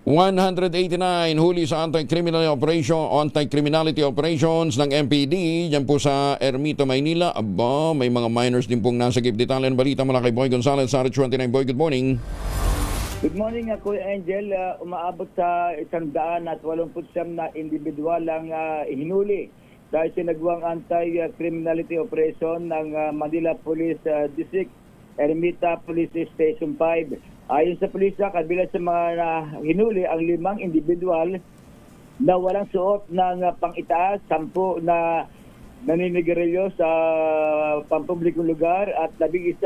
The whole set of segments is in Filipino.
189 huli sa anti-criminality operations ng MPD dyan po sa Ermita, Maynila. Aba, may mga minors din pong nasagip. Detalye ng balita mula kay Boy Gonzalez sa RH29. Boy, good morning. Good morning, Kuya Angel. Umaabot sa 189 na individual ang hinuli dahil sinagawang anti-criminality operation ng Manila Police District, Ermita Police Station 5. Ayon sa pulisya, kabilang sa mga hinuli ang 5 individual na walang suot ng pang-itaas, 10 na naninigarilyo sa pampublikong lugar at 11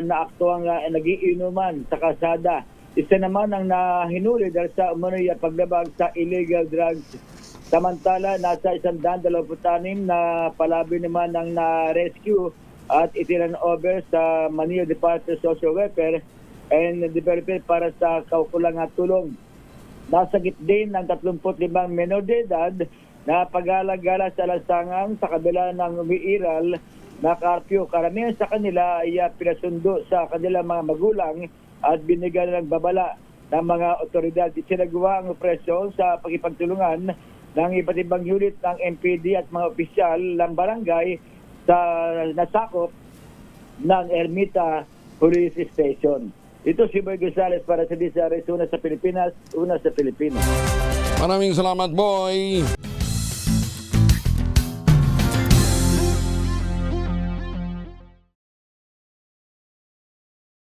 na aktuang nagiinuman sa kalsada. Isa naman ang nahinuli dahil sa umunoy paglabag sa illegal drugs. Samantala, nasa 126 na palabi naman ang na-rescue at itiran over sa Manila Department of Social Welfare and Development para sa kaukulang tulong. Nasagip din ng 35 menor de edad na pag-alagala sa lansangan sa kabila ng umiiral na curfew. Karamihan sa kanila ay pinasundo sa kanilang mga magulang at binigyan ng babala ng mga otoridad. Isinagawa ang operasyon sa pagkipagtulungan ng iba't ibang unit ng MPD at mga opisyal ng barangay sa nasakop ng Ermita Police Station. Ito si Boy Gonzalez para sa DZRH, una sa Pilipinas, una sa Pilipinas. Maraming salamat, Boy.